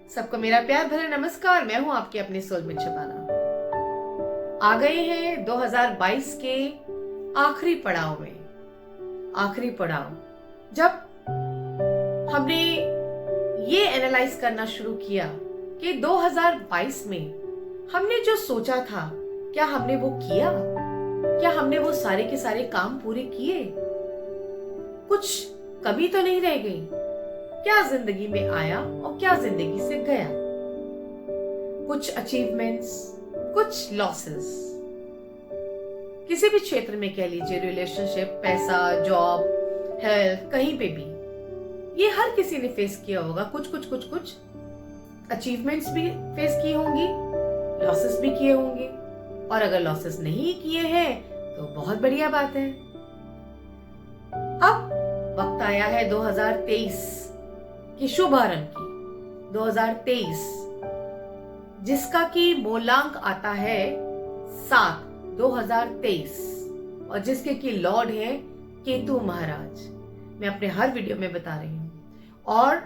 सबको मेरा प्यार भरा नमस्कार। मैं हूं आपकी अपनी सोलमेट शबाना। आ गए हैं 2022 के आखिरी पड़ाव में। आखिरी पड़ाव जब हमने ये एनालाइज करना शुरू किया कि 2022 में हमने जो सोचा था, क्या हमने वो किया? क्या हमने वो सारे के सारे काम पूरे किए? कुछ कमी तो नहीं रह गई? क्या जिंदगी में आया और क्या जिंदगी से गया? कुछ अचीवमेंट्स, कुछ लॉसेस, किसी भी क्षेत्र में कह लीजिए, रिलेशनशिप, पैसा, जॉब, हेल्थ, कहीं पे भी ये हर किसी ने फेस किया होगा। कुछ अचीवमेंट्स भी फेस की होंगी, लॉसेस भी किए होंगे, और अगर लॉसेस नहीं किए हैं तो बहुत बढ़िया बात है। अब वक्त आया है 2023 की शुभारंभ की। 2023 जिसका की मूलांक आता है 7/2023 और जिसके की लॉर्ड है केतु महाराज। मैं अपने हर वीडियो में बता रही हूं और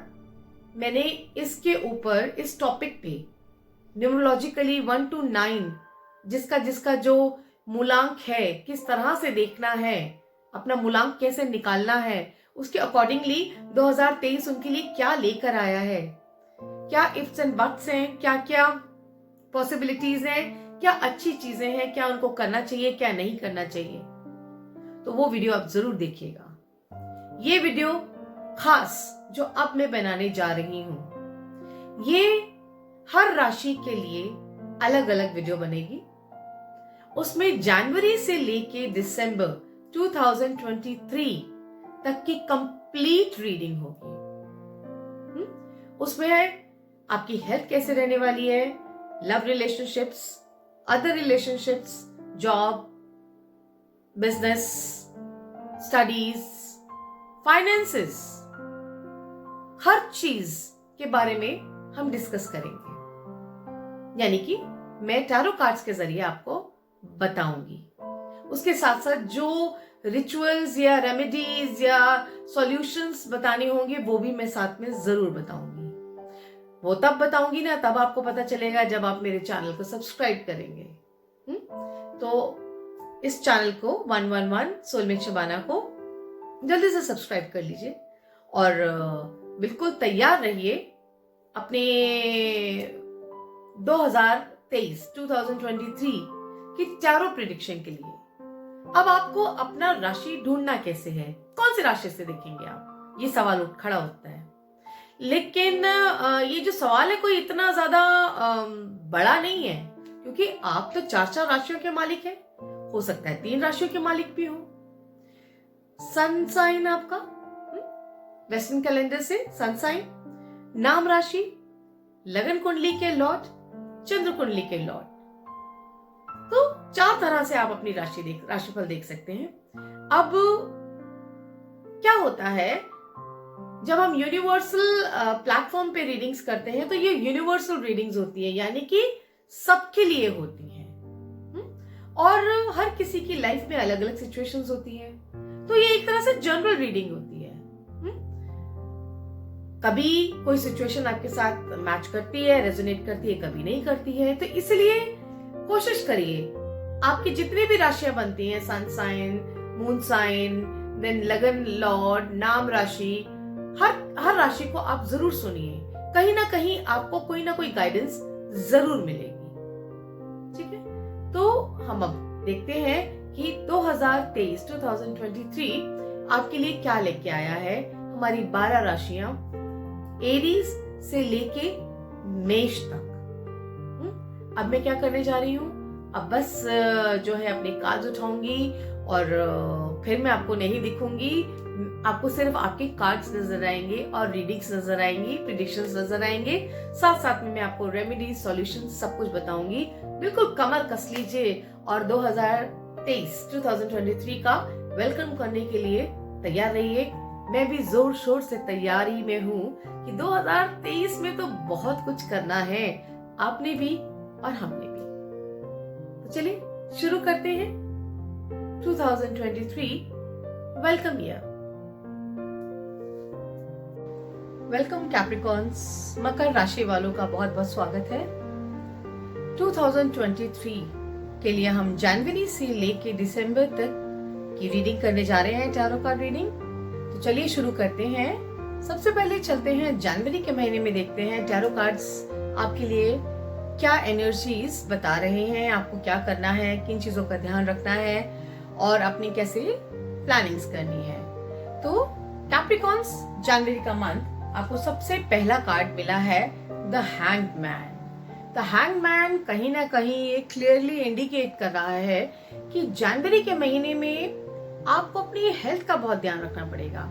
मैंने इसके ऊपर इस टॉपिक पे न्यूमरोलॉजिकली 1 to 9 जिसका जो मूलांक है, किस तरह से देखना है, अपना मूलांक कैसे निकालना है, उसके अकॉर्डिंगली 2023 उनके लिए क्या लेकर आया है, क्या इफ्स एंड बट्स हैं, क्या क्या पॉसिबिलिटीज हैं, क्या अच्छी चीजें हैं, क्या उनको करना चाहिए, क्या नहीं करना चाहिए। तो वो वीडियो आप जरूर देखिएगा। ये वीडियो खास जो अब मैं बनाने जा रही हूं, ये हर राशि के लिए अलग अलग वीडियो बनेगी। उसमें जनवरी से लेके दिसंबर 2023 तक की कंप्लीट रीडिंग होगी। उसमें है आपकी हेल्थ कैसे रहने वाली है, love relationships, other relationships, job, business, studies, finances, हर चीज के बारे में हम डिस्कस करेंगे। यानी कि मैं टैरो कार्ड्स के जरिए आपको बताऊंगी। उसके साथ साथ जो रिचुअल्स या रेमेडीज या सॉल्यूशंस बताने होंगे वो भी मैं साथ में जरूर बताऊंगी। वो तब बताऊंगी ना, तब आपको पता चलेगा जब आप मेरे चैनल को सब्सक्राइब करेंगे। तो इस चैनल को 111 सोलमेट शबाना को जल्दी से सब्सक्राइब कर लीजिए और बिल्कुल तैयार रहिए अपने 2023 की टैरो प्रेडिक्शन के लिए। अब आपको अपना राशि ढूंढना कैसे है, कौन सी राशि से देखेंगे आप, ये सवाल खड़ा होता है। लेकिन ये जो सवाल है कोई इतना ज्यादा बड़ा नहीं है, क्योंकि आप तो 4 राशियों के मालिक हैं। हो सकता है 3 राशियों के मालिक भी हो। सन साइन आपका वेस्टर्न कैलेंडर से सन साइन, नाम राशि, लगन कुंडली के लॉर्ड, चंद्र कुंडली के लॉर्ड। तो 4 तरह से आप अपनी राशिफल देख सकते हैं। अब क्या होता है, जब हम यूनिवर्सल प्लेटफॉर्म पे रीडिंग्स करते हैं तो ये यूनिवर्सल रीडिंग्स होती है, यानी कि सबके लिए होती हैं। और हर किसी की लाइफ में अलग अलग सिचुएशंस होती है, तो ये एक तरह से जनरल रीडिंग होती है। कभी कोई सिचुएशन आपके साथ मैच करती है, रेजोनेट करती है, कभी नहीं करती है। तो इसलिए कोशिश करिए, आपकी जितनी भी राशियां बनती हैं, sun sign, moon sign, then लगन लॉर्ड, नाम राशि, हर राशि को आप जरूर सुनिए। कहीं ना कहीं आपको कोई ना कोई गाइडेंस जरूर मिलेगी। ठीक है, तो हम अब देखते हैं कि 2023 आपके लिए क्या लेके आया है। हमारी 12 राशियां एरीज से लेके मेष तक। अब मैं क्या करने जा रही हूं, अब बस जो है अपने कार्ड्स उठाऊंगी और फिर मैं आपको नहीं दिखूंगी। आपको सिर्फ आपके कार्ड्स नजर आएंगे और रीडिंग्स नजर आएंगी, प्रेडिक्शंस नजर आएंगे। साथ साथ में मैं आपको रेमेडीज, सॉल्यूशंस सब कुछ बताऊंगी। बिल्कुल कमर कस लीजिए और 2023 का वेलकम करने के लिए तैयार रहिए। मैं भी जोर शोर से तैयारी में हूँ कि 2023 में तो बहुत कुछ करना है, आपने भी और हमने भी। तो चलिए शुरू करते हैं 2023 वेलकम ईयर। वेलकम कैप्रिकॉन्स, मकर राशि वालों का बहुत बहुत स्वागत है। 2023 के लिए हम जनवरी से लेके दिसंबर तक की रीडिंग करने जा रहे हैं, टैरो कार्ड रीडिंग। तो चलिए शुरू करते हैं। सबसे पहले चलते हैं जनवरी के महीने में, देखते हैं टैरो कार्ड्स आपके लिए क्या एनर्जीज बता रहे हैं, आपको क्या करना है, किन चीजों का ध्यान रखना है और अपनी कैसे प्लानिंग्स करनी है। तो कैप्रिकॉन्स, जनवरी का मंथ आपको सबसे पहला कार्ड मिला है the hanged man. The hanged man कहीं ना कहीं ये क्लियरली इंडिकेट कर रहा है कि जनवरी के महीने में आपको अपनी हेल्थ का बहुत ध्यान रखना पड़ेगा।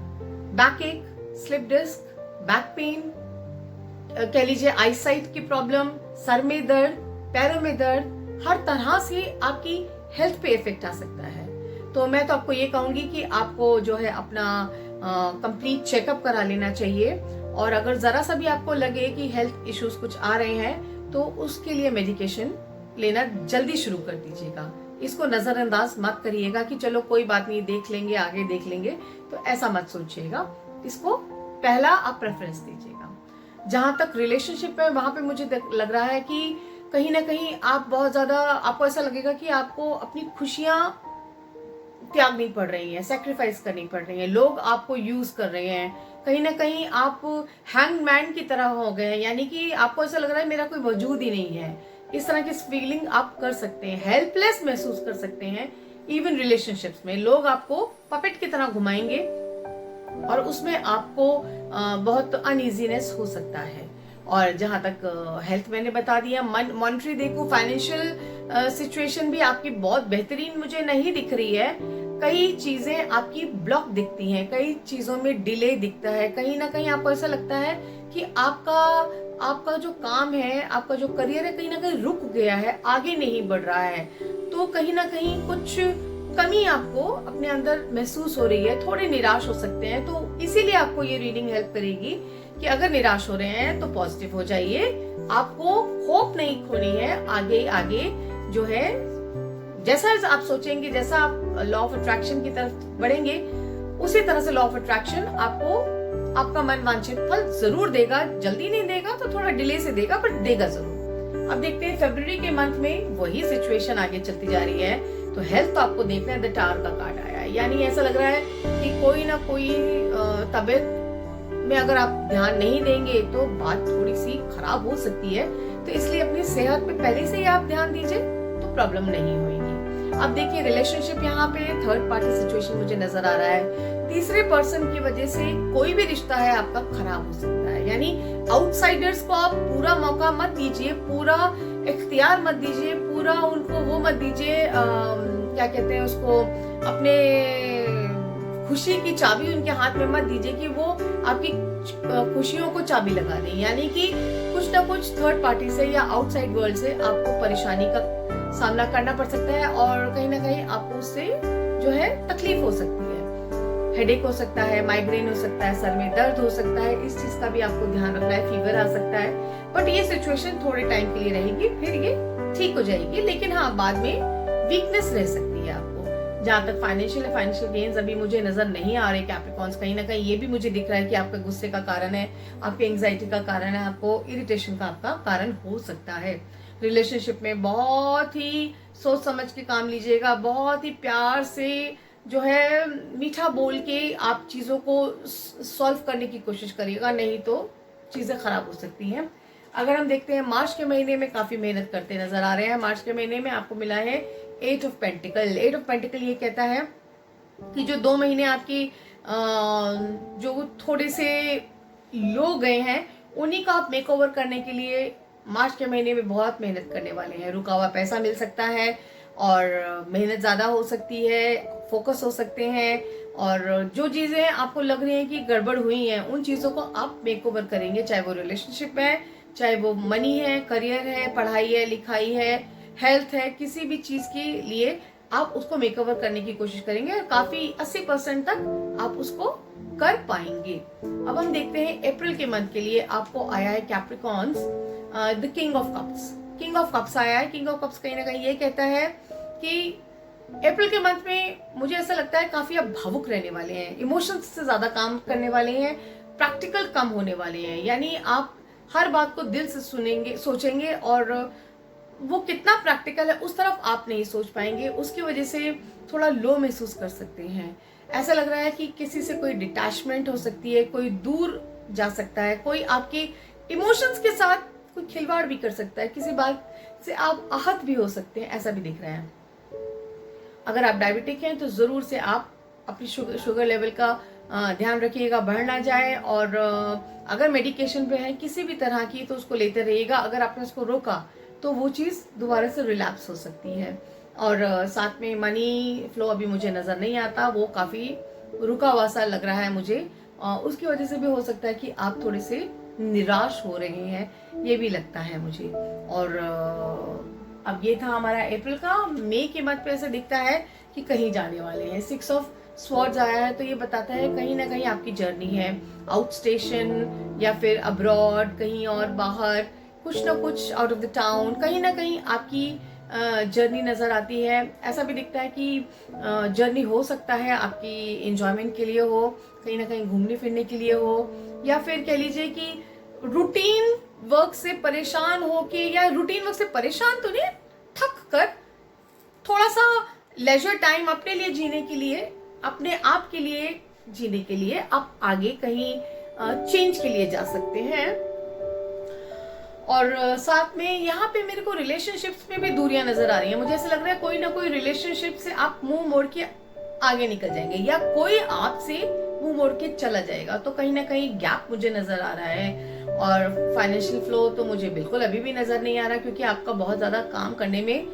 बैक एक, स्लिप डिस्क, बैक पेन, कह लीजिए आईसाइट की प्रॉब्लम, सर में दर्द, पैरों में दर्द, हर तरह से आपकी हेल्थ पे इफेक्ट आ सकता है। तो मैं तो आपको ये कहूंगी कि आपको जो है अपना कंप्लीट चेकअप करा लेना चाहिए, और अगर जरा सा भी आपको लगे कि हेल्थ इश्यूज कुछ आ रहे हैं तो उसके लिए मेडिकेशन लेना जल्दी शुरू कर दीजिएगा। इसको नजरअंदाज मत करिएगा कि चलो कोई बात नहीं, देख लेंगे, आगे देख लेंगे, तो ऐसा मत सोचिएगा। इसको पहला आप प्रेफरेंस दीजिएगा। जहां तक रिलेशनशिप है वहां पे मुझे लग रहा है कि कहीं ना कहीं आप बहुत ज्यादा, आपको ऐसा लगेगा कि आपको अपनी खुशियां त्यागनी पड़ रही हैं, सेक्रीफाइस करनी पड़ रही हैं, लोग आपको यूज कर रहे हैं, कहीं ना कहीं आप हैंगमैन की तरह हो गए हैं, यानी कि आपको ऐसा लग रहा है मेरा कोई वजूद ही नहीं है। इस तरह की फीलिंग आप कर सकते हैं, हेल्पलेस महसूस कर सकते हैं। इवन रिलेशनशिप्स में लोग आपको पपेट की तरह घुमाएंगे और उसमें आपको बहुत अनइजीनेस हो सकता है। और जहां तक हेल्थ मैंने बता दिया, मॉनिटरी देखो, फाइनेंशियल सिचुएशन भी आपकी बहुत बेहतरीन मुझे नहीं दिख रही है। कई चीजें आपकी ब्लॉक दिखती हैं, कई चीजों में डिले दिखता है, कहीं ना कहीं आपको ऐसा लगता है कि आपका जो काम है, आपका जो करियर है, कहीं ना कहीं रुक गया है, आगे नहीं बढ़ रहा है। तो कहीं ना कहीं कुछ कमी आपको अपने अंदर महसूस हो रही है, थोड़े निराश हो सकते हैं। तो इसीलिए आपको ये रीडिंग हेल्प करेगी कि अगर निराश हो रहे हैं तो पॉजिटिव हो जाइए, आपको होप नहीं खोनी है। आगे आगे जो है, जैसा आप सोचेंगे, जैसा आप लॉ ऑफ अट्रैक्शन की तरफ बढ़ेंगे, उसी तरह से लॉ ऑफ अट्रैक्शन आपको आपका मन वांछित फल जरूर देगा। जल्दी नहीं देगा तो थोड़ा डिले से देगा, पर देगा जरूर। अब देखते हैं फरवरी के मंथ में वही सिचुएशन आगे चलती जा रही है। तो हेल्थ तो आपको देखना है, द टावर का कार्ड आया है, यानी ऐसा लग रहा है कि कोई ना कोई तबीयत में अगर आप ध्यान नहीं देंगे तो बात थोड़ी सी खराब हो सकती है। तो इसलिए अपनी सेहत पे पहले से ही आप ध्यान दीजिए तो प्रॉब्लम नहीं होगी। अब देखिए रिलेशनशिप, यहाँ पे थर्ड पार्टी सिचुएशन मुझे नजर आ रहा है। तीसरे पर्सन की वजह से कोई भी रिश्ता है आपका खराब हो सकता है, यानी आउटसाइडर्स को आप पूरा मौका मत दीजिए, पूरा इख्तियार मत दीजिए, पूरा उनको वो मत दीजिए, क्या कहते हैं उसको, अपने खुशी की चाबी उनके हाथ में मत दीजिए कि वो आपकी खुशियों को चाबी लगा दें। यानी कि कुछ ना कुछ थर्ड पार्टी से या आउटसाइड वर्ल्ड से आपको परेशानी का सामना करना पड़ सकता है, और कहीं ना कहीं आपको उससे जो है तकलीफ हो सकती है। हेडेक हो सकता है, माइग्रेन हो सकता है, सर में दर्द हो सकता है, इस चीज का भी आपको ध्यान रखना है। फीवर आ सकता है, बट ये सिचुएशन थोड़े टाइम के लिए रहेगी, फिर ये ठीक हो जाएगी। लेकिन हाँ, बाद में वीकनेस रह सकती है आपको। जहां तक फाइनेंशियल गेन्स अभी मुझे नजर नहीं आ रहे कैप्रिकॉन्स, कहीं ना कहीं ये भी मुझे दिख रहा है कि आपका गुस्से का कारण है, आपके एंग्जाइटी का कारण है, आपको इरिटेशन का आपका कारण हो सकता है। रिलेशनशिप में बहुत ही सोच समझ के काम लीजिएगा, बहुत ही प्यार से जो है मीठा बोल के आप चीजों को सॉल्व करने की कोशिश करिएगा, नहीं तो चीजें खराब हो सकती हैं। अगर हम देखते हैं मार्च के महीने में काफी मेहनत करते नजर आ रहे हैं। मार्च के महीने में आपको मिला है eight of pentacle. Eight of pentacle ये कहता है कि जो 2 महीने आपकी जो थोड़े से लो गए हैं, उन्हीं का आप मेकओवर करने के लिए मार्च के महीने में बहुत मेहनत करने वाले हैं। रुका हुआ पैसा मिल सकता है और मेहनत ज्यादा हो सकती है, फोकस हो सकते हैं, और जो चीजें आपको लग रही हैं कि गड़बड़ हुई हैं, उन चीजों को आप मेकओवर करेंगे, चाहे वो रिलेशनशिप है, चाहे वो मनी है, करियर है, पढ़ाई है, लिखाई है, हेल्थ है, किसी भी चीज के लिए आप उसको मेकओवर करने की कोशिश करेंगे और काफी 80% तक आप उसको कर पाएंगे। अब हम देखते हैं अप्रैल के मंथ के लिए आपको आया है Capricorns the king of cups. King of cups आया है। किंग ऑफ कप्स कहीं ना कहीं ये कहता है कि अप्रैल के मंथ में मुझे ऐसा लगता है काफी आप भावुक रहने वाले हैं, इमोशंस से ज्यादा काम करने वाले हैं, प्रैक्टिकल कम होने वाले हैं, यानी आप हर बात को दिल से सुनेंगे, सोचेंगे, और वो कितना प्रैक्टिकल है उस तरफ आप नहीं सोच पाएंगे। उसकी वजह से थोड़ा लो महसूस कर सकते हैं। ऐसा लग रहा है कि किसी से कोई डिटैचमेंट हो सकती है, कोई दूर जा सकता है, कोई आपके इमोशंस के साथ कोई खिलवाड़ भी कर सकता है, किसी बात से आप आहत भी हो सकते हैं, ऐसा भी दिख रहा है। अगर आप डायबिटिक हैं तो जरूर से आप अपनी शुगर लेवल का ध्यान रखिएगा, बढ़ ना जाए। और अगर मेडिकेशन पे है किसी भी तरह की तो उसको लेते रहिएगा। अगर आपने उसको रोका तो वो चीज़ दोबारा से रिलैप्स हो सकती है। और साथ में मनी फ्लो अभी मुझे नज़र नहीं आता, वो काफ़ी रुका हुआ सा लग रहा है मुझे। उसकी वजह से भी हो सकता है कि आप थोड़े से निराश हो रहे हैं, ये भी लगता है मुझे। और अब ये था हमारा अप्रैल का। मई के मंथ पे ऐसे दिखता है कि कहीं जाने वाले हैं। 6 ऑफ स्वॉर्ड्स आया है, तो ये बताता है कहीं ना कहीं आपकी जर्नी है, आउट स्टेशन या फिर अब्रॉड, कहीं और बाहर, कुछ ना कुछ आउट ऑफ द टाउन, कहीं ना कहीं आपकी जर्नी नजर आती है। ऐसा भी दिखता है कि जर्नी हो सकता है आपकी एंजॉयमेंट के लिए हो, कहीं ना कहीं घूमने फिरने के लिए हो, या फिर कह लीजिए कि रूटीन वर्क से परेशान हो के, या रूटीन वर्क से परेशान तो नहीं, थक कर थोड़ा सा लेजर टाइम अपने लिए जीने के लिए, अपने आप के लिए जीने के लिए आप आगे कहीं चेंज के लिए जा सकते हैं। और साथ में यहाँ पे मेरे को रिलेशनशिप्स में भी दूरियां नजर आ रही हैं। मुझे ऐसा लग रहा है कोई ना कोई रिलेशनशिप से आप मुंह मोड़ के आगे निकल जाएंगे, या कोई आपसे मुंह मोड़ के चला जाएगा, तो कहीं ना कहीं गैप मुझे नजर आ रहा है। और फाइनेंशियल फ्लो तो मुझे बिल्कुल अभी भी नजर नहीं आ रहा, क्योंकि आपका बहुत ज्यादा काम करने में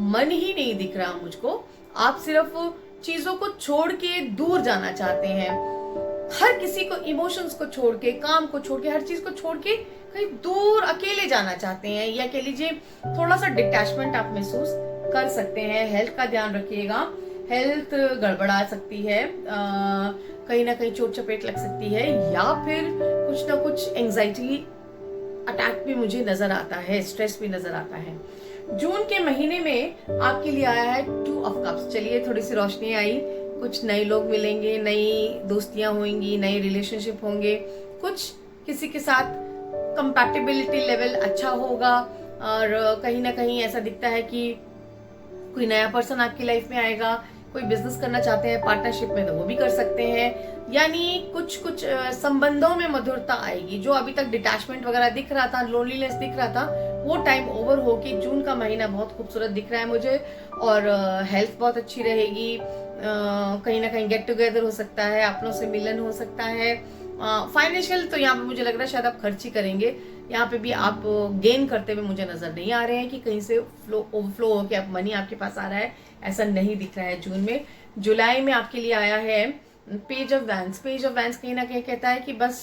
मन ही नहीं दिख रहा मुझको। आप सिर्फ चीजों को छोड़ के दूर जाना चाहते हैं, हर किसी को, इमोशंस को छोड़ के, काम को छोड़ के, हर चीज को छोड़ के कहीं दूर अकेले जाना चाहते हैं, या कह लीजिए थोड़ा सा डिटैचमेंट आप महसूस कर सकते हैं। हेल्थ का ध्यान रखिएगा, हेल्थ गड़बड़ा सकती है, कहीं ना कहीं चोट चपेट लग सकती है, या फिर कुछ ना कुछ एंजाइटी अटैक भी मुझे नजर आता है, स्ट्रेस भी नजर आता है। जून के महीने में आपके लिए आया है 2 ऑफ कप्स। चलिए, थोड़ी सी रोशनी आई, कुछ नए लोग मिलेंगे, नई दोस्तियां होंगी, नए रिलेशनशिप होंगे, कुछ किसी के साथ कंपैटिबिलिटी लेवल अच्छा होगा। और कहीं ना कहीं ऐसा दिखता है कि कोई नया पर्सन आपकी लाइफ में आएगा। कोई बिजनेस करना चाहते हैं पार्टनरशिप में तो वो भी कर सकते हैं, यानी कुछ कुछ संबंधों में मधुरता आएगी। जो अभी तक डिटैचमेंट वगैरह दिख रहा था, लोनलीनेस दिख रहा था, वो टाइम ओवर हो के जून का महीना बहुत खूबसूरत दिख रहा है मुझे। और हेल्थ बहुत अच्छी रहेगी, कहीं ना कहीं गेट टुगेदर हो सकता है, अपनों से मिलन हो सकता है। फाइनेंशियल तो यहाँ पे मुझे लग रहा है शायद आप खर्च ही करेंगे, यहाँ पे भी आप गेन करते हुए मुझे नजर नहीं आ रहे हैं कि कहीं से ओवरफ्लो हो के आप मनी आपके पास आ रहा है, ऐसा नहीं दिख रहा है जून में। जुलाई में आपके लिए आया है page of vents. Page of vents कहीं ना कहीं कहता है कि बस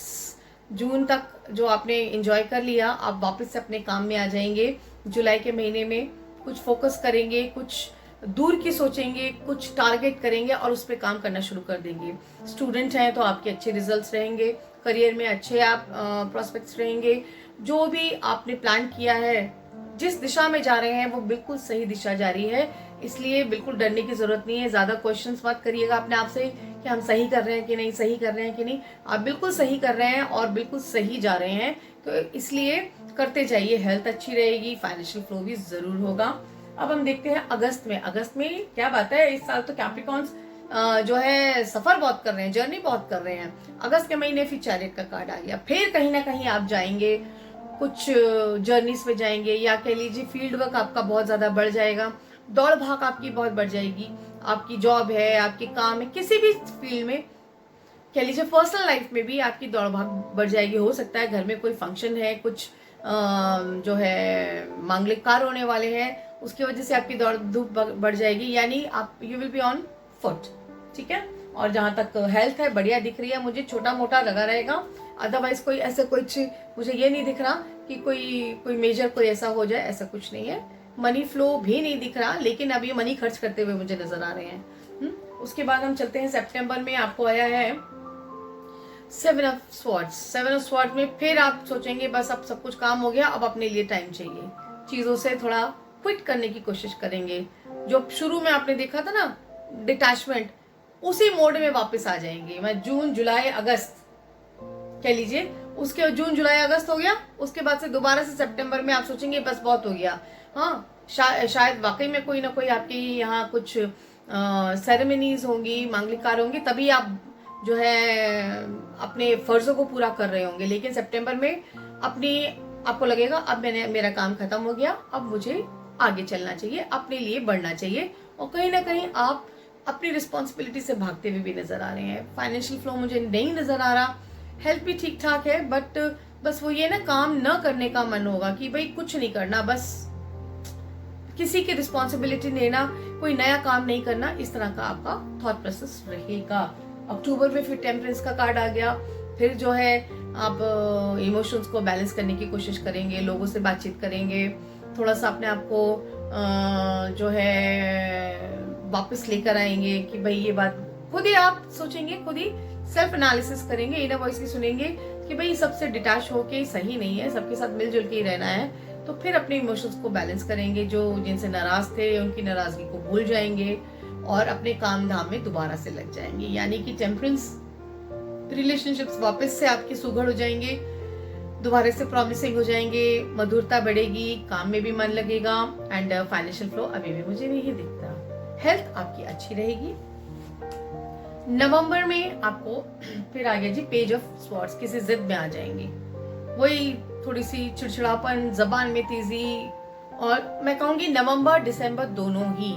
जून तक जो आपने एंजॉय कर लिया, आप वापस से अपने काम में आ जाएंगे। जुलाई के महीने में कुछ फोकस करेंगे, कुछ दूर की सोचेंगे, कुछ टारगेट करेंगे और उस पर काम करना शुरू कर देंगे। स्टूडेंट हैं तो आपके अच्छे रिजल्ट्स रहेंगे, करियर में अच्छे आप प्रोस्पेक्ट्स रहेंगे। जो भी आपने प्लान किया है, जिस दिशा में जा रहे हैं, वो बिल्कुल सही दिशा जा रही है, इसलिए बिल्कुल डरने की जरूरत नहीं है। ज्यादा क्वेश्चंस मत करिएगा अपने आप से कि हम सही कर रहे हैं कि नहीं, सही कर रहे हैं कि नहीं। आप बिल्कुल सही कर रहे हैं और बिल्कुल सही जा रहे हैं, तो इसलिए करते जाइए। हेल्थ अच्छी रहेगी, फाइनेंशियल फ्लो भी जरूर होगा। अब हम देखते हैं अगस्त में। अगस्त में क्या बात है, इस साल तो कैप्रिकॉन्स जो है सफर बहुत कर रहे हैं, जर्नी बहुत कर रहे हैं। अगस्त के महीने फिर चैरियट का कार्ड आ गया, फिर कहीं ना कहीं आप जाएंगे, कुछ जर्नीज पे जाएंगे, या कह लीजिए फील्ड वर्क आपका बहुत ज्यादा बढ़ जाएगा, दौड़ भाग आपकी बहुत बढ़ जाएगी। आपकी जॉब है, आपके काम है, किसी भी फील्ड में, कह लीजिए पर्सनल लाइफ में भी आपकी दौड़ भाग बढ़ जाएगी। हो सकता है घर में कोई फंक्शन है, कुछ जो है मांगलिक कार्य होने वाले हैं, उसकी वजह से आपकी दौड़ धूप बढ़ जाएगी, यानी आप you will be on foot. ठीक है। और जहां तक हेल्थ है, बढ़िया दिख रही है मुझे, छोटा मोटा लगा रहेगा। अदरवाइज कोई ऐसे कुछ मुझे ये नहीं दिख रहा कि कोई मेजर कोई ऐसा हो जाए, ऐसा कुछ नहीं है। मनी फ्लो भी नहीं दिख रहा, लेकिन अब ये मनी खर्च करते हुए मुझे नजर आ रहे हैं। उसके बाद हम चलते हैं सितंबर में। आपको आया है 7 ऑफ स्वॉर्ड्स। 7 ऑफ स्वॉर्ड्स में फिर आप सोचेंगे बस अब सब कुछ काम हो गया, अब अपने लिए टाइम चाहिए, चीजों से थोड़ा क्विट करने की कोशिश करेंगे। जो शुरू में आपने देखा था ना डिटैचमेंट, उसी मोड में वापस आ जाएंगे। मैं जून जुलाई अगस्त कह लीजिए। उसके जून जुलाई अगस्त हो गया, उसके बाद से दोबारा से सितंबर में आप सोचेंगे बस बहुत हो गया। हाँ, शायद वाकई में कोई ना कोई आपकी यहाँ कुछ सेरेमनीज होंगी, मांगलिक कार्य होंगे, तभी आप जो है अपने फर्जों को पूरा कर रहे होंगे। लेकिन सितंबर में आपको लगेगा अब मेरा काम खत्म हो गया, अब मुझे आगे चलना चाहिए, अपने लिए बढ़ना चाहिए। और कहीं ना कहीं आप अपनी रिस्पॉन्सिबिलिटी से भागते हुए भी नजर आ रहे हैं। फाइनेंशियल फ्लो मुझे नहीं नजर आ रहा, हेल्थ भी ठीक ठाक है, बट बस वो ये ना काम न करने का मन होगा कि भाई कुछ नहीं करना, बस किसी की रिस्पॉन्सिबिलिटी लेना, कोई नया काम नहीं करना, इस तरह का आपका थॉट प्रोसेस रहेगा। अक्टूबर में फिर टेम्परेंस का कार्ड आ गया। फिर जो है आप इमोशंस को बैलेंस करने की कोशिश करेंगे, लोगों से बातचीत करेंगे, थोड़ा सा अपने आप को जो है वापस लेकर आएंगे कि भाई ये बात खुद ही आप सोचेंगे, खुद ही सेल्फ एनालिसिस करेंगे, इनर वॉइस की सुनेंगे कि भाई सबसे डिटैच होके सही नहीं है, सबके साथ मिलजुल के ही रहना है। तो फिर अपने इमोशंस को बैलेंस करेंगे, जो जिनसे नाराज थे उनकी नाराजगी को भूल जाएंगे और अपने काम धाम में दोबारा से लग जाएंगे। यानी कि टेम्परेंस रिलेशनशिप्स वापस से आपके सुघड़ हो जाएंगे, दोबारा से प्रॉमिसिंग हो जाएंगे, मधुरता बढ़ेगी, काम में भी मन लगेगा। एंड फाइनेंशियल फ्लो अभी भी मुझे नहीं दिखता। हेल्थ आपकी अच्छी रहेगी। नवंबर में आपको फिर आ गया जी पेज ऑफ स्वॉर्ड्स, किसी जिद में आ जाएंगे, वही थोड़ी सी चिड़चिड़ापन, जबान में तेजी। और मैं कहूंगी नवंबर दिसंबर दोनों ही,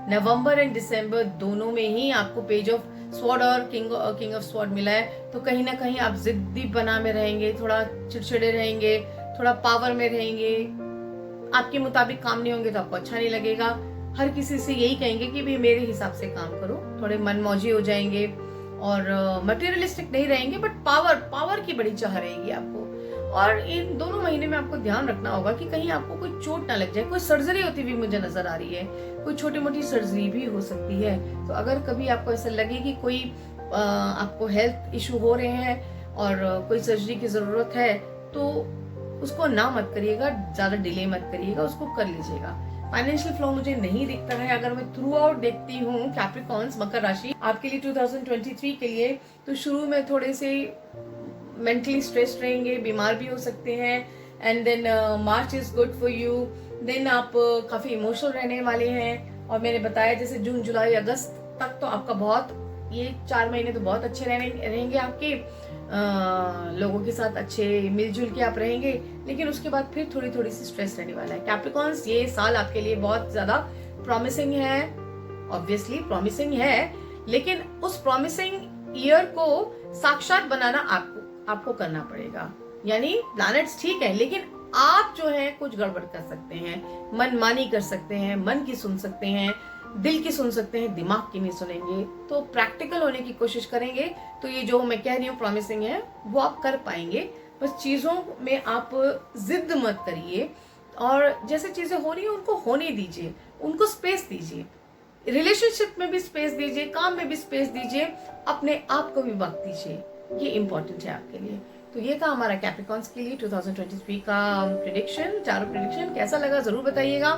नवंबर एंड दिसंबर दोनों में ही आपको पेज ऑफ स्वॉर्ड और किंग ऑफ स्वॉर्ड मिला है। तो कहीं ना कहीं आप जिद्दी बना में रहेंगे, थोड़ा चिड़चिड़े रहेंगे, थोड़ा पावर में रहेंगे, आपके मुताबिक काम नहीं होंगे तो आपको अच्छा नहीं लगेगा। हर किसी से यही कहेंगे कि भाई मेरे हिसाब से काम करो, थोड़े मनमौजी हो जाएंगे और मटेरियलिस्टिक नहीं रहेंगे, बट पावर की बड़ी चाह रहेगी आपको। और इन दोनों महीने में आपको ध्यान रखना होगा कि कहीं आपको कोई चोट ना लग जाए। कोई सर्जरी होती हुई मुझे नजर आ रही है, कोई छोटी मोटी सर्जरी भी हो सकती है। तो अगर कभी आपको ऐसा लगे कि कोई आपको हेल्थ इशू हो रहे हैं और कोई सर्जरी की जरूरत है, तो उसको ना मत करिएगा, ज्यादा डिले मत करिएगा, उसको कर लीजिएगा। फाइनेंशियल फ्लो मुझे नहीं दिखता है। अगर मैं थ्रू आउट देखती हूँ कैप्रिकॉर्न्स, मकर राशि आपके लिए 2023 के लिए, तो शुरू में थोड़े से मेंटली स्ट्रेस्ड रहेंगे, बीमार भी हो सकते हैं। And then March is good for you. Then आप काफी इमोशनल रहने वाले हैं। और मैंने बताया जैसे जून जुलाई अगस्त तक तो आपका बहुत, ये 4 महीने तो बहुत अच्छे रहेंगे आपके, लोगों के साथ अच्छे मिलजुल के आप रहेंगे। लेकिन उसके बाद फिर थोड़ी थोड़ी सी स्ट्रेस रहने वाला है। कैप्रिकॉर्न्स, ये साल आपके लिए बहुत ज्यादा प्रॉमिसिंग है, ऑब्वियसली प्रॉमिसिंग है, लेकिन उस प्रॉमिसिंग ईयर को साक्षात बनाना आपको करना पड़ेगा। यानी प्लैनेट्स ठीक है, लेकिन आप जो है कुछ गड़बड़ कर सकते हैं, मनमानी कर सकते हैं, मन की सुन सकते हैं, दिल की सुन सकते हैं, दिमाग की नहीं सुनेंगे। तो प्रैक्टिकल होने की कोशिश करेंगे तो ये जो मैं कह रही हूँ प्रॉमिसिंग है वो आप कर पाएंगे। बस चीजों में आप जिद मत करिए, और जैसे चीजें हो रही है उनको होने दीजिए, उनको स्पेस दीजिए। रिलेशनशिप में भी स्पेस दीजिए, काम में भी स्पेस दीजिए, अपने आप को भी वक्त दीजिए। ये इंपॉर्टेंट है आपके लिए। तो ये था हमारा कैप्रिकॉर्न्स के लिए 2023 का प्रेडिक्शन, चारों प्रेडिक्शन। कैसा लगा जरूर बताइएगा।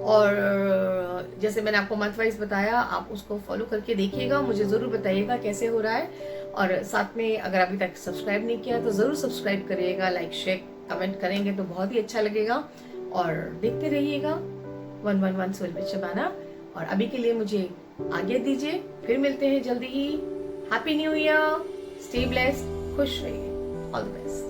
और जैसे मैंने आपको मंथ वाइज बताया, आप उसको फॉलो करके देखिएगा, मुझे जरूर बताइएगा कैसे हो रहा है। और साथ में अगर अभी तक सब्सक्राइब नहीं किया तो जरूर सब्सक्राइब करिएगा, लाइक शेयर कमेंट करेंगे तो बहुत ही अच्छा लगेगा। और देखते रहिएगा 111 सोल विद शबाना। और अभी के लिए मुझे आज्ञा दीजिए, फिर मिलते हैं जल्दी ही। Happy new year, stay blessed, खुश रहिए, ऑल द बेस्ट।